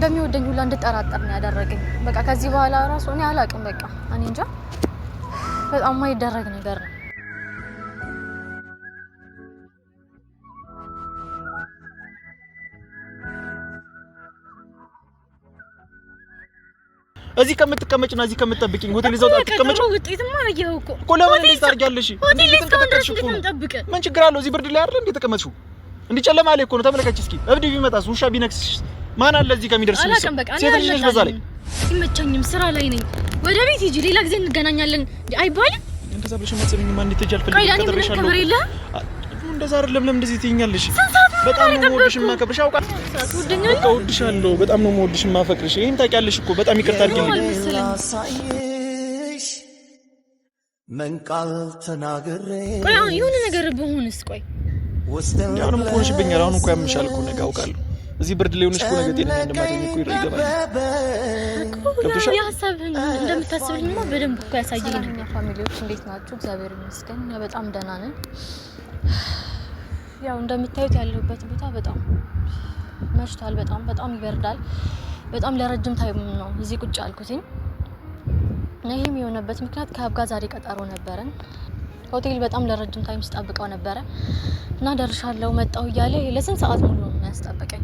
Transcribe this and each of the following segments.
እንደሚወደኝ ሁላ እንድጠራጠር ነው ያደረገኝ በቃ ከዚህ በኋላ ራሱ እኔ አላቅም በቃ እኔ እንጃ በጣም ማይደረግ ነገር ነው እዚህ ከምትቀመጭና እዚህ ከምትጠብቂኝ ሆቴል ይዘው ተቀመጭ ነው ውጤትማ አየው እኮ ለምን እንደዚህ ታርጊያለሽ ሆቴል ተቀመጥሽ እኮ ምን ችግር አለው እዚህ ብርድ ላይ አይደል እንዴ ተቀመጥሽው እንዴ ጨለማ ላይ እኮ ነው ተመለከች እስኪ እብድ ቢመጣስ ውሻ ቢነክስሽ ማን አለ እዚህ ከሚደርስ ሴት ልጅ ነሽ በዛ ላይ ይመቸኝም ስራ ላይ ነኝ ወደ ቤት ሂጂ ሌላ ጊዜ እንገናኛለን አይባልም እንደዛ ብለሽ ማጽብኝ ማን እንድትጃል ፈልግ ተጠርሻለሁ እንደዛ አይደለም ለምን እንደዚህ ትይኛለሽ በጣም ነው የምወድሽ የማከብርሽ አውቃለሁ እወድሻለሁ በጣም ነው የምወድሽ የማፈቅርሽ ይሄን ታውቂያለሽ እኮ በጣም ይቅርታ አድርጊልኝ ምን ቃል ተናግሬ ቆይ የሆነ ነገር በሆነስ ቆይ ያውንም ቆንሽብኛል አሁን እንኳን ያምሻል እኮ ነገ አውቃለሁ እዚህ ብርድ ላይ ሆነሽ እኮ ነገ ጤነኛ እንደማገኝ እኮ ይገባል እኮ ያሳብኝ እንደምታስብልኝማ በደንብ እኮ ያሳየኝ ፋሚሊዎች እንዴት ናችሁ እግዚአብሔር ይመስገን በጣም ደህና ነን ያው እንደምታዩት ያለሁበት ቦታ በጣም መሽቷል በጣም ይበርዳል በጣም ለረጅም ታይም ነው እዚህ ቁጭ ያልኩትኝ ነይም የሆነበት ምክንያት ከአብ ጋር ዛሬ ቀጠሮ ነበረን ሆቴል በጣም ለረጅም ታይም ስጠብቀው ነበረ እና ደርሻለሁ መጣሁ እያለ ለስንት ሰዓት ሙሉ ነው ያስጠበቀኝ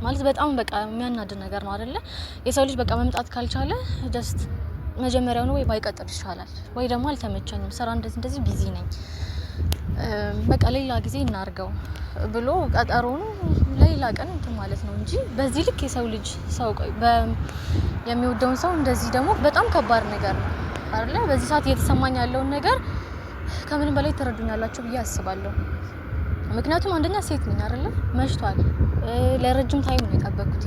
ማለት በጣም በቃ የሚያናድ ነገር ነው አይደለ የሰው ልጅ በቃ መምጣት ካልቻለ ጀስት መጀመሪያው ነው ወይ ባይቀጥል ይሻላል ወይ ደግሞ አልተመቸኝም ስራ እንደዚህ ቢዚ ነኝ በቃ ሌላ ጊዜ እናርገው ብሎ ቀጠሮን ሌላ ቀን እንትን ማለት ነው እንጂ በዚህ ልክ የሰው ልጅ ሰው የሚወደውን ሰው እንደዚህ ደግሞ በጣም ከባድ ነገር ነው አይደለ በዚህ ሰዓት እየተሰማኝ ያለውን ነገር ከምንም በላይ ተረዱኛላችሁ ብዬ አስባለሁ ምክንያቱም አንደኛ ሴት ነኝ አይደለ መሽቷል ለረጅም ታይም ነው የጠበቅኩት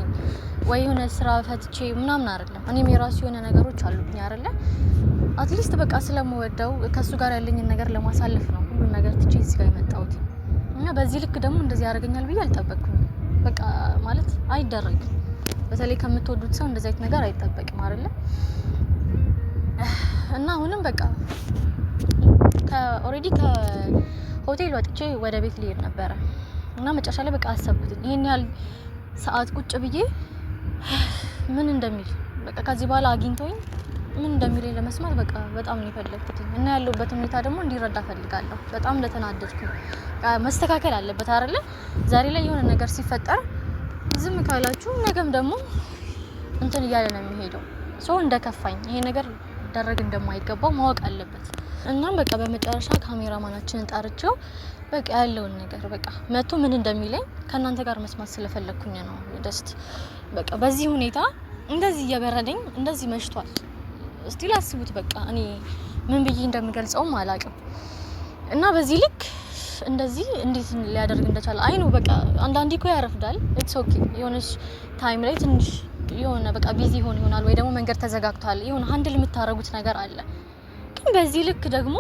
ወይ የሆነ ስራ ፈትቼ ምናምን አይደለም እኔም የራሱ የሆነ ነገሮች አሉብኝ አይደለ አትሊስት በቃ ስለምወደው ከሱ ጋር ያለኝን ነገር ለማሳለፍ ነው ሁሉ ነገር ትቼ እዚህ ጋር የመጣሁት እና በዚህ ልክ ደግሞ እንደዚህ ያደርገኛል ብዬ አልጠበቅኩም በቃ ማለት አይደረግም በተለይ ከምትወዱት ሰው እንደዚህ አይነት ነገር አይጠበቅም አይደለ እና አሁንም በቃ ኦሬዲ ከሆቴል ወጥቼ ወደ ቤት ልሄድ ነበር እና መጨረሻ ላይ በቃ አሰብኩት ይሄን ያህል ሰዓት ቁጭ ብዬ ምን እንደሚል በቃ ከዚህ በኋላ አግኝቶኝ ምን እንደሚለኝ ለመስማት በቃ በጣም ነው የፈለኩት እና ያለውበት ሁኔታ ደግሞ እንዲረዳ ፈልጋለሁ በጣም እንደተናደድኩ መስተካከል አለበት አይደለ ዛሬ ላይ የሆነ ነገር ሲፈጠር ዝም ካላችሁ ነገም ደግሞ እንትን እያለ ነው የሚሄደው ሰው እንደከፋኝ ይሄ ነገር ደረግ እንደማይገባው ማወቅ አለበት እና በቃ በመጨረሻ ካሜራማናችንን ጣርቼው በቃ ያለውን ነገር በቃ መቶ ምን እንደሚለኝ ከናንተ ጋር መስማት ስለፈለኩኝ ነው ደስት በቃ በዚህ ሁኔታ እንደዚህ እየበረደኝ እንደዚህ መሽቷል እስቲ ላስቡት በቃ እኔ ምን ብዬ እንደምገልጸውም አላቅም እና በዚህ ልክ እንደዚህ እንዴት ሊያደርግ እንደቻለ አይ ነው በቃ አንዳንዴ እኮ ያረፍዳል ኢትስ ኦኬ የሆነሽ ታይም ላይ ትንሽ የሆነ በቃ ቢዚ ይሆናል ወይ ደግሞ መንገድ ተዘጋግቷል የሆነ ሃንድል የምታረጉት ነገር አለ ግን በዚህ ልክ ደግሞ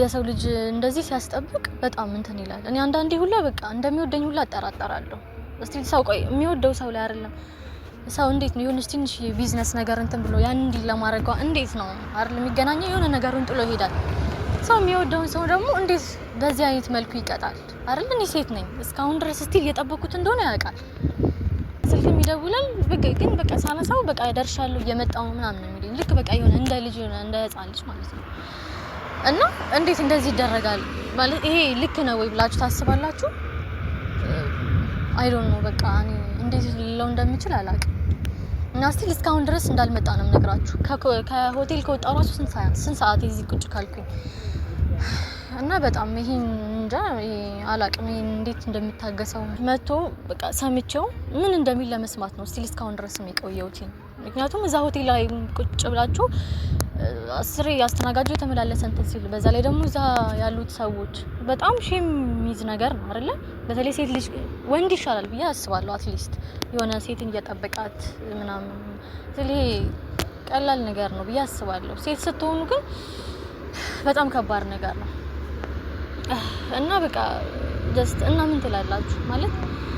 የሰው ልጅ እንደዚህ ሲያስጠብቅ በጣም እንትን ይላል እኔ አንዳንዴ ሁላ በቃ እንደሚወደኝ ሁላ አጠራጠራለሁ እስቲ ሰው ቆይ የሚወደው ሰው ላይ አይደለም ሰው እንዴት ነው የሆነች ትንሽ ቢዝነስ ነገር እንትን ብሎ ያን እንዲል ለማድረግ እንዴት ነው አይደል የሚገናኘው የሆነ ነገሩን ጥሎ ይሄዳል ሰው የሚወደውን ሰው ደግሞ እንዴት በዚህ አይነት መልኩ ይቀጣል አይደል እኔ ሴት ነኝ እስካሁን ድረስ ስቲል እየጠበኩት እንደሆነ ያውቃል ስልክም ይደውላል ግን በቃ ሳነሳው በቃ ደርሻለሁ እየመጣሁ ነው ምናምን የሚለኝ ልክ በቃ የሆነ እንደ ልጅ እንደ ህፃን ልጅ ማለት ነው እና እንዴት እንደዚህ ይደረጋል ማለት ይሄ ልክ ነው ወይ ብላችሁ ታስባላችሁ አይ ዶንት ኖ በቃ እኔ እንዴት ሊለው እንደምችል አላውቅም እና ስቲል እስካሁን ድረስ እንዳልመጣ ነው የምነግራችሁ ከሆቴል ከወጣሁ ራሱ ስንት ሰዓት እዚህ ቁጭ ካልኩኝ እና በጣም ይሄን እንጃ አላውቅም እንዴት እንደምታገሰው መጥቶ በቃ ሰምቼው ምን እንደሚል ለመስማት ነው ስቲል እስካሁን ድረስ የቆየሁት ምክንያቱም እዛ ሆቴል ላይ ቁጭ ብላችሁ አስሬ ያስተናጋጁ የተመላለሰ እንትን ሲል በዛ ላይ ደግሞ እዛ ያሉት ሰዎች በጣም ሼም ሚዝ ነገር ነው አይደለ በተለይ ሴት ልጅ ወንድ ይሻላል ብዬ አስባለሁ አትሊስት የሆነ ሴትን እየጠበቃት ምናምን ስለዚህ ቀላል ነገር ነው ብዬ አስባለሁ ሴት ስትሆኑ ግን በጣም ከባድ ነገር ነው እና በቃ ጀስት እና ምን ትላላችሁ ማለት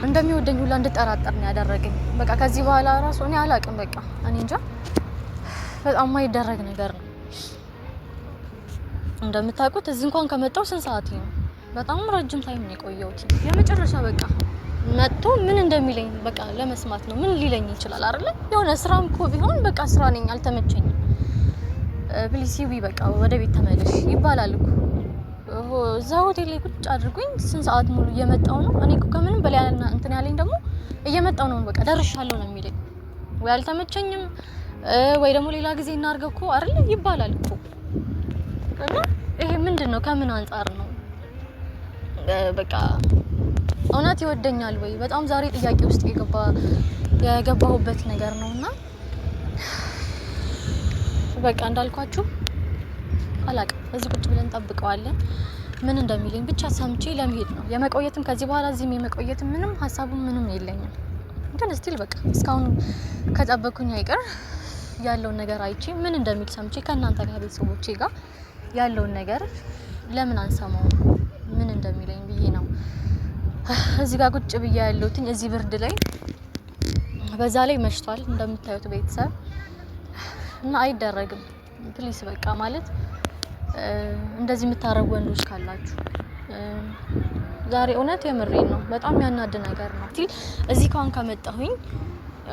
እንደሚወደኝ ሁላ እንድጠራጠር ነው ያደረገኝ በቃ ከዚህ በኋላ ራሱ እኔ አላቅም በቃ እኔ እንጃ በጣም ማይደረግ ነገር ነው እንደምታውቁት እዚህ እንኳን ከመጣው ስንት ሰዓት ነው በጣም ረጅም ታይም ነው የቆየሁት የመጨረሻ በቃ መጥቶ ምን እንደሚለኝ በቃ ለመስማት ነው። ምን ሊለኝ ይችላል አይደል? የሆነ ስራም እኮ ቢሆን በቃ ስራ ነኝ አልተመቸኝም ፕሊስ ሂዊ በቃ ወደ ቤት ተመለሽ ይባላል እኮ። እዛ ሆቴል ላይ ቁጭ አድርጎኝ ስንት ሰዓት ሙሉ እየመጣው ነው። እኔ እኮ ከምንም በላይ እንትን ያለኝ ደግሞ እየመጣው ነው በቃ ደርሻለሁ ነው የሚለኝ። ወይ አልተመቸኝም ወይ ደግሞ ሌላ ጊዜ እናርገው እኮ አይደል ይባላል እኮ። እና ይሄ ምንድነው? ከምን አንፃር ነው? በቃ እውነት ይወደኛል ወይ? በጣም ዛሬ ጥያቄ ውስጥ የገባሁበት ነገር ነውና በቃ እንዳልኳችሁ አላቅም። እዚህ ቁጭ ብለን ጠብቀዋለን ምን እንደሚለኝ ብቻ ሰምቼ ለመሄድ ነው። የመቆየትም ከዚህ በኋላ እዚህም የመቆየትም ምንም ሀሳቡም ምንም የለኝም። ግን ስቲል በቃ እስካሁን ከጠበኩኝ አይቀር ያለውን ነገር አይቼ ምን እንደሚል ሰምቼ ከእናንተ ጋር ቤተሰቦቼ ጋር ያለውን ነገር ለምን አንሰማው ምን እንደሚለኝ ብዬ ነው እዚህ ጋር ቁጭ ብዬ ያለሁት እዚህ ብርድ ላይ። በዛ ላይ መሽቷል እንደምታዩት ቤተሰብ እና አይደረግም ፕሊስ በቃ ማለት እንደዚህ የምታረጉ ወንዶች ካላችሁ ዛሬ እውነት የምሬን ነው በጣም ያናድ ነገር ነው። እዚህ ካሁን ከመጣሁኝ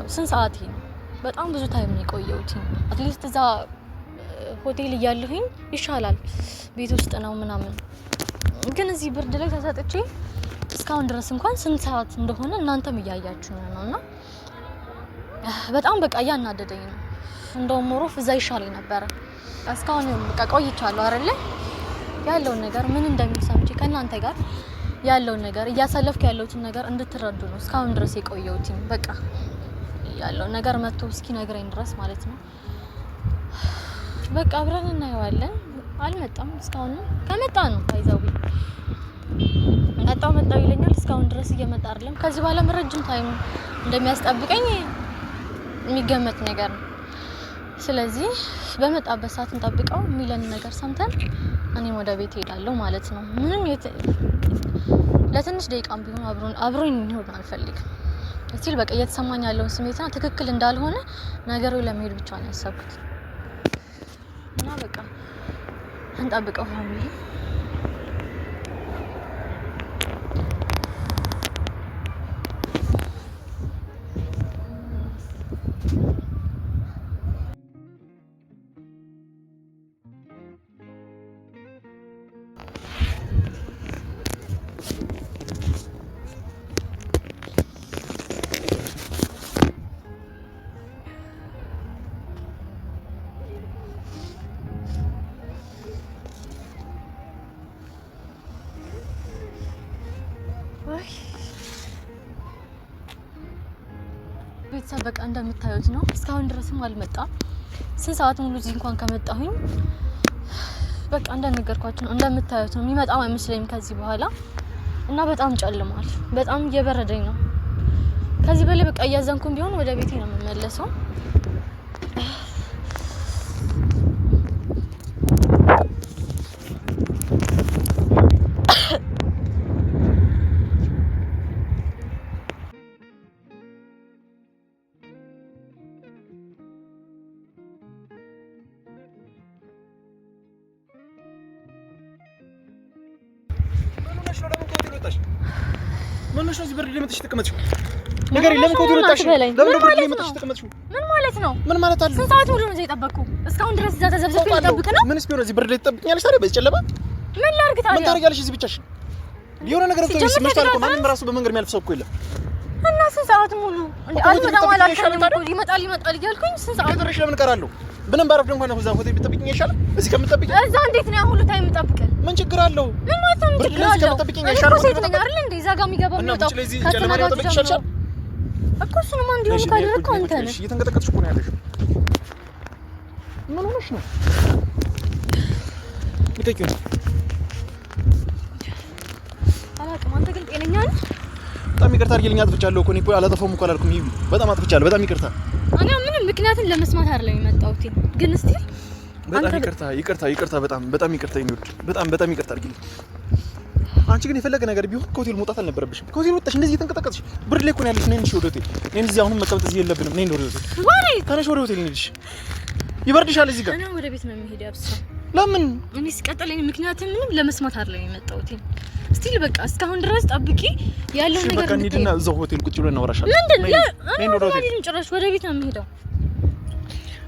ስንት ሰዓት ነው? በጣም ብዙ ታይም ነው የቆየሁት። አትሊስት እዛ ሆቴል እያለሁኝ ይሻላል ቤት ውስጥ ነው ምናምን። ግን እዚህ ብርድ ላይ ተሰጥቼ እስካሁን ድረስ እንኳን ስንት ሰዓት እንደሆነ እናንተም እያያችሁ ነውና በጣም በቃ ያናደደኝ ነው። እንደውም ሞሮፍ እዛ ይሻለኝ ነበር። እስካሁን በቃ ቆይቻለሁ አይደለ? ያለውን ነገር ምን እንደሚል ሰምቼ ከእናንተ ጋር ያለውን ነገር እያሳለፍኩ ያለሁትን ነገር እንድትረዱ ነው እስካሁን ድረስ የቆየሁት። በቃ ያለውን ነገር መጥቶ እስኪ ነግረኝ ድረስ ማለት ነው። በቃ አብረን እናየዋለን። አልመጣም እስካሁን። ከመጣ ነው አይዘው መጣው ይለኛል። እስካሁን ድረስ እየመጣ አይደለም። ከዚህ በኋላ ረጅም ታይም እንደሚያስጠብቀኝ የሚገመት ነገር ነው። ስለዚህ በመጣበት ሰዓት እንጠብቀው የሚለን ነገር ሰምተን እኔም ወደ ቤት ሄዳለሁ ማለት ነው። ምንም ለትንሽ ደቂቃም ቢሆን አብሮኝ እንሆን አልፈልግም። እስቲል በቃ እየተሰማኝ ያለውን ስሜትና ትክክል እንዳልሆነ ነገሩ ለመሄድ ብቻ ነው ያሰብኩት እና በቃ እንጠብቀው ፋሚሊ። ቤተሰብ በቃ እንደምታዩት ነው። እስካሁን ድረስም አልመጣም። ስንት ሰዓት ሙሉ እዚህ እንኳን ከመጣሁኝ በቃ እንደነገርኳችሁ ነው። እንደምታዩት ነው። የሚመጣው አይመስለኝም ከዚህ በኋላ እና በጣም ጨልሟል። በጣም እየበረደኝ ነው። ከዚህ በላይ በቃ እያዘንኩም ቢሆን ወደ ቤቴ ነው የምመለሰው። ምንሽ ነው እዚህ ብርድ ላይ መጥተሽ ተቀመጥሽው? ነገር ለምን ኮት ወጣሽ? ለምን ብርድ ላይ መጥተሽ ተቀመጥሽው? ምን ማለት ነው? ምን ማለት አለ? ስንት ሰዓት ሙሉ ነው እዚህ የጠበቅኩ? እስካሁን ድረስ እዛ ተዘብዝቤ ልጠብቅ ነው? ምንስ ቢሆን እዚህ ብርድ ላይ ትጠብቂኛለሽ ታዲያ? በዚህ ጨለማ ምን ላድርግ ታዲያ? ምን ታደርጊያለሽ እዚህ ብቻሽን? የሆነ ነገር ብትሆንስ መሽቷል እኮ ማንም ራሱ በመንገድ የሚያልፍ ሰው እኮ የለም። እና ስንት ሰዓት ሙሉ አልመጣም አላልኩም ይመጣል እያልኩኝ ስንት ሰዓት ድረሽ ለምን እቀራለሁ? ምንም ባረፍ እንኳን እዛ ሆቴል ብትጠብቂኝ ይሻላል እዚህ ከምትጠብቂኝ። እዛ እንዴት ነው ሁሉ ታይም የምጠብቀው? ምን ችግር አለው? ምን ማለት ነው ችግር አለው? ከምትጠብቂኝ ይሻላል አይደል እንዴ? እዛ ጋር የሚገባው የሚወጣው ጨለማ ላይ ተጠብቂኝ ይሻላል እኮ። እሱንማ እንዲሆን ካደረግከው አንተ ነህ። እየተንቀጠቀጥሽ እኮ ነው ያለሽው። ምን ሆነሽ ነው? ልቀቂው። አላውቅም። አንተ ግን ጤነኛ ነህ? በጣም ይቅርታ አድርጊልኝ። አጥፍቻለሁ እኮ እኔ አላጠፋሁም እኮ አላልኩም። ይሄ በጣም አጥፍቻለሁ። በጣም ይቅርታ። እኔ ምንም ምክንያቱን ለመስማት አይደለም የመጣሁት፣ ግን እስቲ በጣም ይቅርታ በጣም ይቅርታ ይኑር። በጣም ይቅርታ አድርጊልኝ። አንቺ ግን የፈለገ ነገር ቢሆን ከሆቴል መውጣት አልነበረብሽም። ከሆቴል ወጣሽ እንደዚህ እየተንቀጠቀጥሽ ብርድ ላይ እኮ ነው ያለሽ። ነይ እንሂድ ወደ ሆቴል። ነይ እዚህ አሁንም መቀመጥ እዚህ የለብንም። ነይ ወደ ሆቴል። ተነሽ ወደ ሆቴል እንሂድ። ይበርድሻል እዚህ ጋር። እኔ ወደ ቤት ነው የምሄደው። ያብሳ ለምን እኔ ሲቀጥለኝ ምክንያቱም ምንም ለመስማት አይደለም የመጣሁት ስቲል በቃ እስካሁን ድረስ ጠብቂ ያለው ነገር በቃ እንሂድና እዛው ሆቴል ቁጭ ብለን እናወራሻለን ምንድን እኔ ጭራሽ ወደ ቤት ነው የምሄደው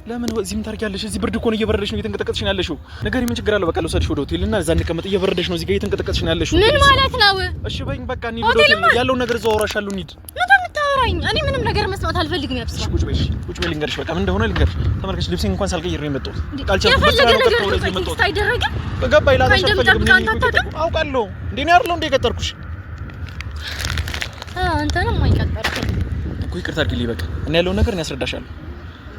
ለምን እዚህ ምን ታርጊያለሽ እዚህ ብርድ እኮ ነው እየበረደሽ ነው እየተንቀጠቀጥሽ ነው ያለሽው ነገር ምን ችግር አለው በቃ ልውሰድሽ ወደ ሆቴል እና እዛ እንቀመጥ እየበረደሽ ነው እዚህ ጋር እየተንቀጠቀጥሽ ነው ያለሽው ምን ማለት ነው እሺ በይኝ በቃ እንሂድ ወደ ሆቴል ያለው ነገር እዛው አወራሻለሁ እንሂድ እኔ ምንም ነገር መስማት አልፈልግም ያብስራ ቁጭ በይ ልንገርሽ በቃ ምን እንደሆነ ልንገርሽ ተመልከሽ ልብሴን እንኳን ሳልቀይር ነው የመጣሁት ቃልቻልኩ በስራ ነው ከፈው ወደዚህ የመጣሁት አይደረግም በገባ ይላልሽ አልፈልግም አውቃለሁ እንዴ ነው አይደል እንዴ የቀጠርኩሽ አንተንም አይቀጠርኩኝ እኮ ይቅርታ አድርጊልኝ በቃ እኔ ያለው ነገር እኔ አስረዳሻለሁ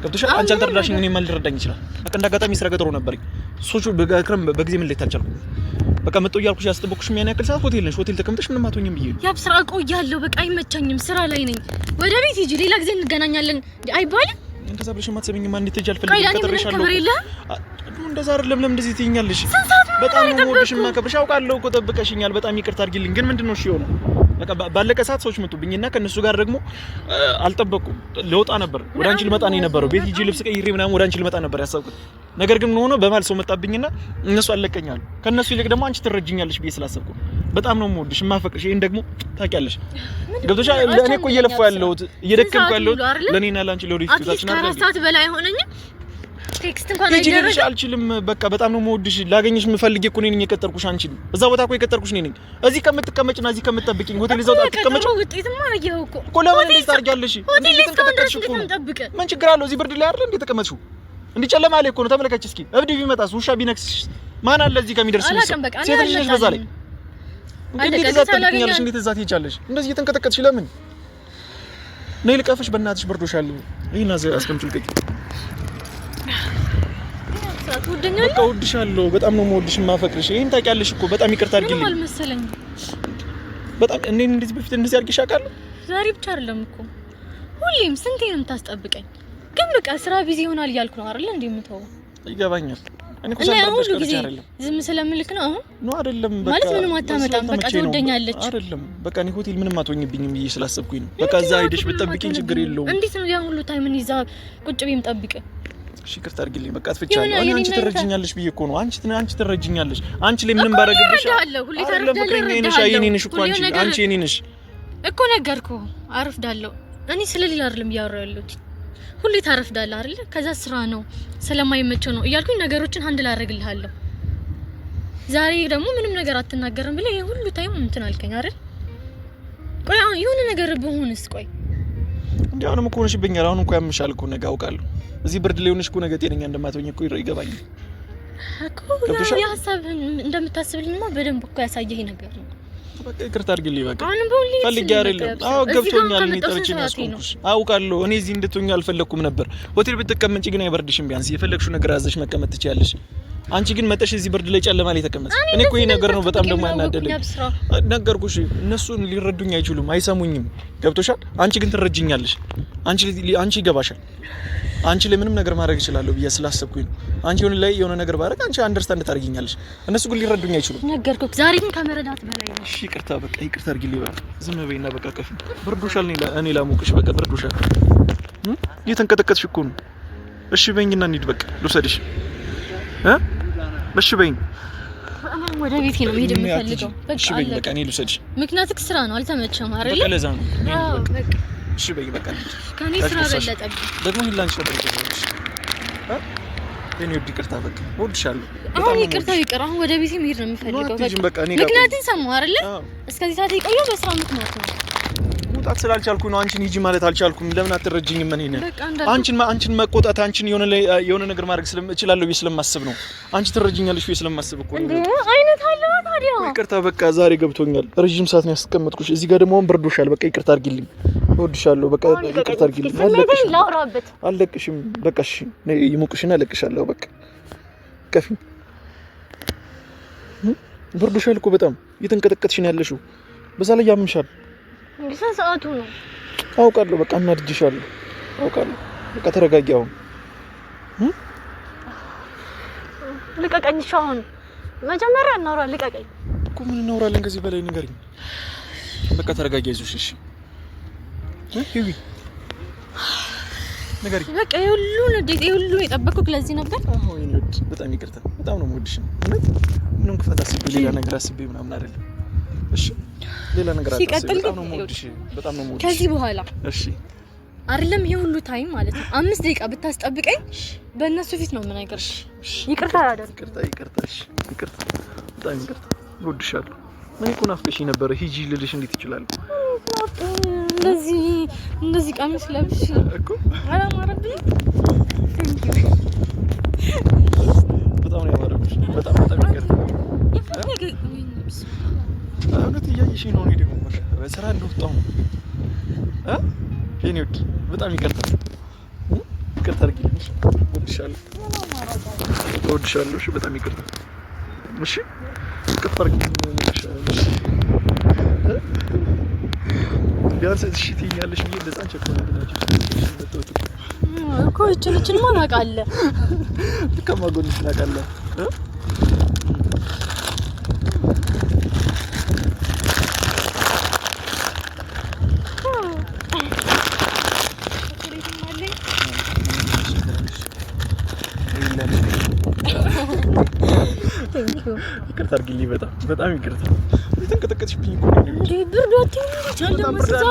ገብቶሻል አንቺ አልተረዳሽኝ እኔ ማን ልረዳኝ ይችላል በቃ እንዳጋጣሚ ስራ ቀጠሮ ነበርኝ ሶቹ በክረም በጊዜ ምን ልታልቻልኩ በቃ መጥቶ ያልኩሽ ያስጠበቅኩሽ ምን ያክል ሰዓት ሆቴል ነሽ ሆቴል ተቀምጠሽ ምንም አትሆኝም ብዬ ያብ ስራ ቆያለሁ በቃ አይመቸኝም ስራ ላይ ነኝ ወደ ቤት ሂጂ ሌላ ጊዜ እንገናኛለን አይባልም እንደዛ ብለሽ ማትሰሚኝ ማን እንድትሄጂ አልፈልግም ቀጠረሻለሁ እንደዛ አይደለም ለምን እንደዚህ ትይኛለሽ በጣም ነው ወድሽ ማከብርሽ አውቃለሁ እኮ ጠብቀሽኛል በጣም ይቅርታ አድርጊልኝ ግን ምንድነው እሺ የሆነው በቃ ባለቀ ሰዓት ሰዎች መጡብኝና ከነሱ ጋር ደግሞ አልጠበቁም ለውጣ ነበር ወደ አንቺ ልመጣ ነው የነበረው ቤት ሂጂ ልብስ ቀይሬ ምናምን ወደ አንቺ ልመጣ ነበር ያሰብኩት ነገር ግን ምን ሆነ በማል ሰው መጣብኝና እነሱ አለቀኛሉ ከነሱ ይልቅ ደግሞ አንቺ ትረጅኛለሽ ብዬ ስላሰብኩ በጣም ነው የምወድሽ የማፈቅርሽ ይሄን ደግሞ ታውቂያለሽ ገብቶሻል ለኔ እኮ እየለፋው ያለሁት እየደከምኩ ያለሁት ለኔና ላንቺ ለወደፊት ትዛችን አይደል አራት በላይ አይሆነኝም ቴክስት እንኳን አይደረግም አልችልም በቃ በጣም ነው የምወድሽ ላገኝሽ የምፈልግ እኮ ነኝ የቀጠርኩሽ አንቺ እዛ ቦታ እኮ የቀጠርኩሽ ነኝ እዚህ ከምትቀመጭና እዚህ ከምትጠብቂኝ ሆቴል ይዘው ተቀመጭ ውጤትማ አየሁ እኮ ለምን እንደዚህ ታርጊያለሽ እንዴት ተንቀጠቀጥሽ እኮ ምን ችግር አለው እዚህ ብርድ ላይ አይደል እንዴ ተቀመጥሽው እንዴ ጨለማ ላይ እኮ ነው ተመለከች እስኪ እብድ ቢመጣስ ውሻ ቢነክስሽ ማን አለ እዚህ ጋር የሚደርስ ነው ሴት ልጅ ነሽ በዛ ላይ እንዴት እዛ ትጠብቂኛለሽ እንዴት እዛ ትሄጃለሽ እንደዚህ እየተንቀጠቀጥሽ ለምን ነይ ልቀፍሽ በእናትሽ በርዶሻል ይሄን አስቀምጪው ልቀቂ ወደኛል በቃ ወድሻለሁ በጣም ነው የምወድሽ የማፈቅርሽ ይሄን ታውቂያለሽ እኮ በጣም ይቅርታ አድርጊልኝ ምን አልመሰለኝ በጣም እኔ እንደዚህ በፊት እንደዚህ አድርጌሽ አውቃለሁ ዛሬ ብቻ አይደለም እኮ ሁሌም ስንቴ ነው የምታስጠብቀኝ ግን በቃ ስራ ቢዚ ይሆናል እያልኩ ነው አይደል እንዴ የምተው ይገባኛል እኔ እኮ ሳልጠብቅሽ ቀርቼ አይደለም ዝም ስለምልክ ነው አሁን ነው አይደለም በቃ ማለት ምንም አታመጣም በቃ ትወደኛለች አይደለም በቃ እኔ ሆቴል ምንም አትሆኝብኝም ብዬ ስላሰብኩኝ ነው በቃ እዛ ሄደሽ ብትጠብቂኝ ችግር የለውም እንዴት ነው ያ ሁሉ ታይም እኔ እዛ ቁጭ ብዬ የምጠብቅ እሺ ይቅርታ አድርጊልኝ በቃ አጥፍቻለሁ አንቺ ትረጅኛለሽ ብዬ እኮ ነው አንቺ ትረጅኛለሽ አንቺ ላይ ምንም ባረግብሽ ሁሌ ታረፍዳለህ የኔ ነሽ እኮ አንቺ የኔ ነሽ እኮ ነገርኩህ አረፍዳለሁ እኔ ስለሌላ አይደለም እያወራሁ ያለሁት ሁሌ ታረፍዳለህ አይደል ከዛ ስራ ነው ስለማይመቸው ነው እያልኩኝ ነገሮችን ሃንድል አደርግልሃለሁ ዛሬ ደግሞ ምንም ነገር አትናገርም ብለህ ይሄ ሁሉ ታይም እንትን አልከኝ አይደል ቆይ አሁን የሆነ ነገር በሆነስ ቆይ እንዴ አሁንም እኮ ነሽብኛል አሁን እንኳን ያምሻል እኮ ነገ አውቃለሁ እዚህ ብርድ ላይ ሆነሽ እኮ ነገ ጤነኛ እንደማትሆኝ እኮ ይገባኛል እኮ ያ ሀሳብህን እንደምታስብልኝማ በደንብ እኮ ያሳየህ ነገር ነው በቃ ይቅርታ አድርጊልኝ በቃ አሁን በሁሉ ፈልጌ አይደለም አዎ ገብቶኛል እኔ ጠርቼ ነው ያስቆምኩሽ አውቃለሁ እኔ እዚህ እንድትሆኝ አልፈለኩም ነበር ሆቴል ብትቀመጪ ግን አይበርድሽም ቢያንስ የፈለግሽው ነገር አዘሽ መቀመጥ ትችያለሽ አንቺ ግን መጠሽ እዚህ ብርድ ላይ ጨለማ ላይ ተቀመጥሽ እኔ እኮ ይሄ ነገር ነው በጣም ደግሞ ያናደደኝ ነገርኩሽ እነሱ ሊረዱኝ አይችሉም አይሰሙኝም ገብቶሻል አንቺ ግን ትረጅኛለሽ አንቺ ይገባሻል አንቺ ላይ ምንም ነገር ማድረግ እችላለሁ ብዬ ስላሰብኩኝ ነው አንቺ የሆነ ነገር ባረግ አንቺ አንደርስታንድ ታደርጊኛለሽ እነሱ ግን ሊረዱኝ አይችሉም ነገርኩህ ዛሬ ግን ከመረዳት በላይ ነው እሺ ይቅርታ በቃ ይቅርታ አድርጊልኝ በቃ ዝም በይና በቃ ቀፍ ብርዶሻል እኔ ላሞቅሽ በቃ ብርዶሻል እየተንቀጠቀጥሽ እኮ ነው እሺ በይኝና እንሂድ በቃ ልውሰድሽ እሺ በይኝ ወደ ቤቴ ነው መሄድ የምፈልገው እሺ በይኝ በቃ እኔ ልውሰድሽ ምክንያቱም ስራ ነው አልተመቸም አይደል በቃ ለዛ ነው አዎ በቃ እሺ በይ በቃ ከኔ ስራ በለጠብኝ ደግሞ ይላንቺ ነበር ይገዛልሽ እኔ ወድ ይቅርታ በቃ ወድሻለሁ አሁን ይቅርታ ይቅር አሁን ወደ ቤቴ መሄድ ነው የምፈልገው በቃ ምክንያቱም ሰማሁ አይደል እስከዚህ ሰዓት የቆየው በስራ ምክንያት ነው መውጣት ስላልቻልኩ ነው አንቺን ሂጂ ማለት አልቻልኩም ለምን አትረጅኝም እኔ ነኝ አንቺን መቆጣት አንቺን የሆነ ነገር ማድረግ ስለምችላለሁ ብዬ ስለማስብ ነው አንቺ ትረጅኛለሽ ብዬ ስለማስብ እኮ ነው አይነት አለው ታዲያ ይቅርታ በቃ ዛሬ ገብቶኛል ረጅም ሰዓት ነው ያስቀመጥኩሽ እዚህ ጋር ደግሞ ብርዶሻል በቃ ይቅርታ አድርጊልኝ እወድሻለሁ በቃ ይቅርታ አድርጊልኝ አለቅሽም በቃ እሺ ነይ ይሞቅሽና አለቅሻለሁ በቃ ከፊ ብርዶሻል እኮ በጣም እየተንቀጠቀጥሽ ነው ያለሽው በዛ ላይ ያምሻል ስንት ሰዓቱ ነው አውቃለሁ በቃ እናድጅሻለሁ አውቃለሁ በቃ ተረጋጊ አሁን ልቀቀኝ ሻውን መጀመሪያ እናውራ ልቀቀኝ እኮ ምን እናውራለን ከዚህ በላይ ንገሪኝ በቃ ተረጋጊ አይዞሽ እሺ ሂዊ ንገሪኝ። በቃ ይሁሉ የጠበቅኩት ለዚህ ነበር። አዎ የኔ ውድ በጣም ይቅርታ። በጣም ነው የምወድሽ። እውነት ምንም ክፋት አስቤ ሌላ ነገር አስቤ ምናምን አይደለም። እሺ ሌላ ነገር አስቤ በጣም ነው የምወድሽ። በጣም ነው የምወድሽ። ከዚህ በኋላ እሺ አይደለም ይሄ ሁሉ ታይም ማለት ነው 5 ደቂቃ ብታስጠብቀኝ በእነሱ ፊት ነው የምነግርሽ። ይቅርታ አላደርግ። ይቅርታ። በጣም ይቅርታ። እወድሻለሁ። ምን እኮ ናፍቀሽኝ ነበር። ሂጂ ልልሽ እንዴት ይችላል? እንደዚህ ቀሚስ ለብሽ እኮ አላማረብኝ። በጣም ነው ያማረብሽ። በጣም ይቅርታ። እውነት እያየሽኝ ነው። እኔ ደግሞ በስራ እንደወጣሁ ነው የኔ ውድ በጣም ይቅርታ አድርጊልኝ። እወድሻለሁ። እሺ በጣም ይቅርታ። እሺ ይቅርታ አድርጊልኝ። ቢያንስ እሺ ትይኛለሽ ብዬ እንደዛ አንቸኮልኩላችሁ እኮ እችን ማን አውቃለ? ከማጎንሽ ናቃለ ይቅርታ አድርጊልኝ። በጣም ይቅርታ። የተንቀጠቀጥሽብኝ እኮ ነው እንዴ? ብርዶት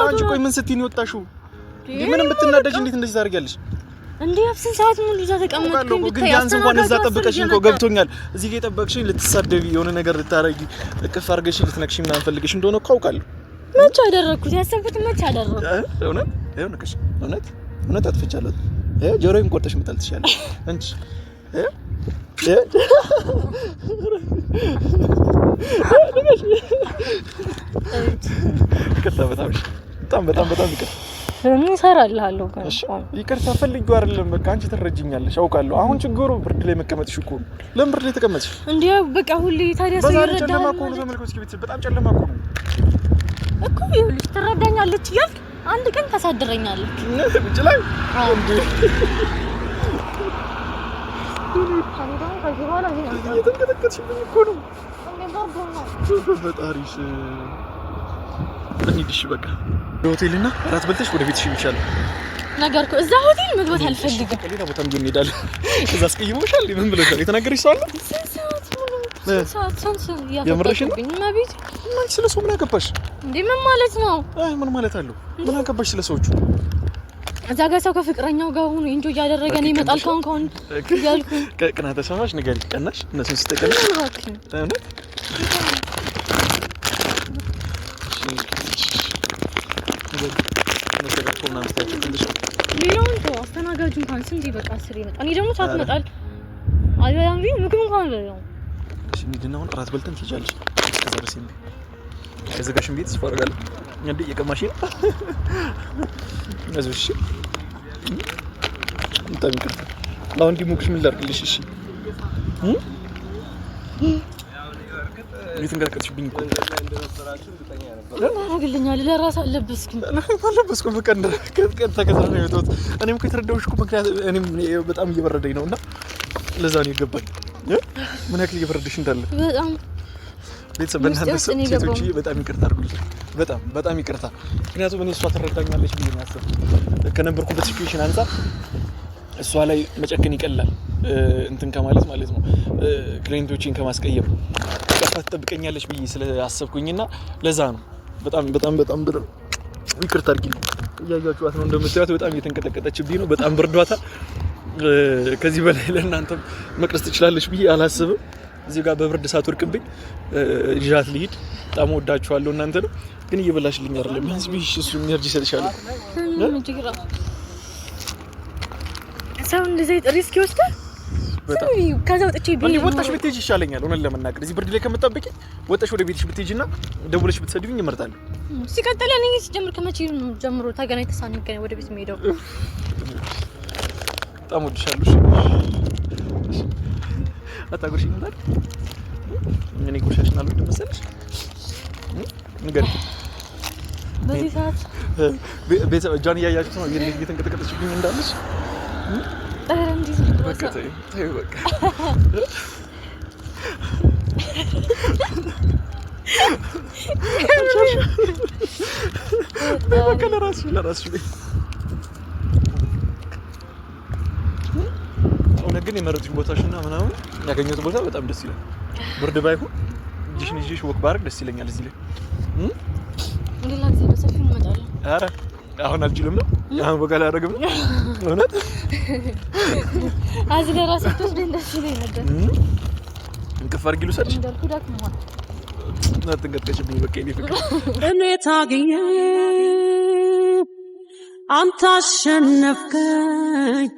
አንቺ ቆይ ምን ስትይ ነው የወጣሽው? ምንም ብትናደጂ እንዴት እንደዚህ ታደርጊያለሽ እንዴ? አፍስን ሰዓት ሙሉ እዛ ተቀመጥኩኝ። ግን ቢያንስ እንኳን እዛ ጠብቀሽኝ እኮ ገብቶኛል። እዚህ ጋር የጠበቅሽኝ ልትሳደቢ የሆነ ነገር ልታረጊ እቅፍ አድርገሽ ልትነክሽ ምናምን ፈልገሽ እንደሆነ እኮ አውቃለሁ። መቼ አደረኩት? ያሰብኩት መቼ አደረኩት? እውነት ይሄው ነከሽ። እውነት አጥፍቻለሁ። ጆሮዬን ቆርጠሽ መጣል ትችያለሽ አንቺ በጣም ይቅርታ። ምን እሰራልሃለሁ? ይቅርታ ፈልጌው አይደለም። በቃ አንቺ ትረጅኛለሽ አውቃለሁ። አሁን ችግሩ ብርድ ላይ መቀመጥሽ እኮ ነው። ለምን ብርድ ላይ ተቀመጥሽ እንዴ? በቃ ሁሌ ታዲያ ሰው ይረዳል። ጨለማ እኮ ነው። ተመልከቱ እስኪ ቤተሰብ በጣም ጨለማ እኮ ነው እኮ። ይኸውልሽ ትረዳኛለች እያልክ አንድ ቀን ታሳድረኛለች እንጂ ላይ እንዴ እየተንቀጠቀጥሽብኝ እኮ ነው። በፈጣሪሽ እንሂድሽ በቃ ሆቴልና እራት በልተሽ ወደ ቤትሽ ይሻላል ነገር እኮ እዛ ሆቴል መግባት አልፈልግም። ሌላ ቦታም ቢሆን እንሄዳለን። እዛ አስቀይሞሻል? ምን ብለሻል? የተናገረሽ ሰው አለ? የምርሽን ነው? ምን ስለ ሰው ምን አገባሽ እንዴ? ምን ማለት ነው? ምን ማለት አለው? ምን አገባሽ ስለ ሰዎቹ? እዛ ጋር ሰው ከፍቅረኛው ጋር ሆኖ ኢንጆይ እያደረገ ነው ይመጣል። ካሁን እያልኩ ቅናት ተሰማሽ? ንገሪ። ቀናሽ እነሱን ስትቀናሽ ሌላውን ተው። አስተናጋጁ እንኳን ስንት በቃ 10 ይመጣል። እኔ ደግሞ ሰዓት ይመጣል አይበላም ግን ምግብ እንኳን በለው። እሺ እንሂድና አሁን እራት በልተን ትሄጃለሽ። ከዛ በስ እንዴ ከዘጋሽን ቤት ስፈርጋለሁ እንዴ እየቀማሽ ነው እሺ በጣም ይቅርታ። አሁን እንዲሞቅሽ ምን ላድርግልሽ? እሺ የተንቀጠቀጥሽብኝ እኮ አረግልኛል። ለራስ አለበስኩም በቃ ከቀን ተከታታይ ነው የወጣሁት። እኔም እኮ የተረዳሁሽ እኮ ምክንያት እኔም በጣም እየበረደኝ ነውና ለዛ ነው የገባኝ ምን ያክል እየበረደሽ እንዳለ በጣም ቤተሰብ በእናንተ ሴቶች በጣም ይቅርታ አድርጉልኝ። በጣም ይቅርታ። ምክንያቱም እኔ እሷ ትረዳኛለች ብዬ ነው ያሰብኩት። ከነበርኩበት ሲቹዌሽን አንፃር እሷ ላይ መጨከን ይቀላል እንትን ከማለት ማለት ነው። ክሊንቶችን ከማስቀየም ቀፋ ትጠብቀኛለች ብዬ ስለአሰብኩኝና ለዛ ነው በጣም ይቅርታ አድርጊልኝ። እያያችኋት ነው እንደምታዩት በጣም እየተንቀጠቀጠችብኝ ነው። በጣም ብርዷታል። ከዚህ በላይ ለእናንተም መቅረስ ትችላለች ብዬ አላስብም። እዚህ ጋር በብርድ ሳትወርቅብኝ ልጃት ልሂድ። በጣም ወዳችኋለሁ እናንተ ነው ግን እየበላሽልኝ አይደለም። ቢያንስ ቢሽ እሱ ኢነርጂ ሰጥሻለሁ። ሰው እንደዚህ ሪስክ ይወስዳል። ከዛ ወጥቼ ቢሆን ወጣሽ ብትሄጂ ይሻለኛል። ሆነን ለመናገር እዚህ ብርድ ላይ ከመጣበቂ ወጣሽ ወደ ቤትሽ ብትሄጂና ደውለሽ ብትሰድብኝ እመርጣለሁ። ሲቀጥል እኔ ሲጀምር ከመቼ ጀምሮ ተገናኝተን ሳንገናኝ ወደ ቤት የምሄደው? በጣም ወድሻለሁ። እሺ አታጎርሽኝ ነበር? እኔ ጎርሻሽን አልወድም መሰለሽ? ንገሪ። በዚህ ሰዓት ቤተሰብ እጇን እያያችሁት ነው እየተንቀጠቀጠችብኝ እንዳለች። በቃ ተይው በቃ በቃ ለራስሽ ግን የመረጥሽ ቦታሽና ምናምን ያገኘሁት ቦታ በጣም ደስ ይላል። ብርድ ባይሆን እጅሽን ይዤሽ ወክ ባረግ ደስ ይለኛል እዚህ ላይ ሌላ ጊዜ በሰፊው እንመጣለን። ኧረ አሁን አልችልም ነው አሁን በቃ ላደርግም ነው እውነት አዝገራ ስትወስደኝ ደስ ይለኝ ነበር። እንቅፍ አድርጊ ልውሰድሽ እንዳልኩ ዳክመዋል። አትንቀጥቀጭብኝ በቃ የእኔ ፍቅር እኔ ታግዬ አንተ አሸነፍከኝ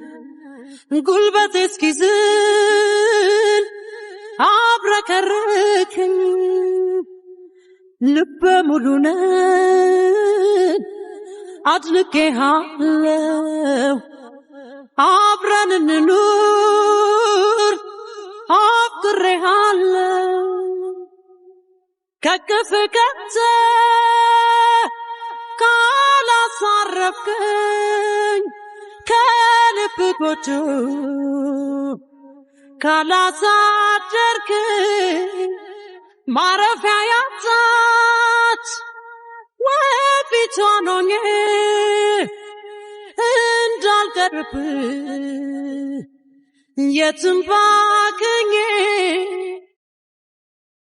ጉልበቴ እስኪዝል አብረከረከኝ ልበ ሙሉ ነኝ አድንቄሃለሁ አብረን እንኑር አፍቅሬሃለሁ ከቅፍ ቀጥታ ካላሳረፍከኝ ከልብ ጎጆ ካላሳደርክኝ ማረፊያ ያጣች ወፊቷን ሆኜ እንዳልቀርብ የትም ባክኜ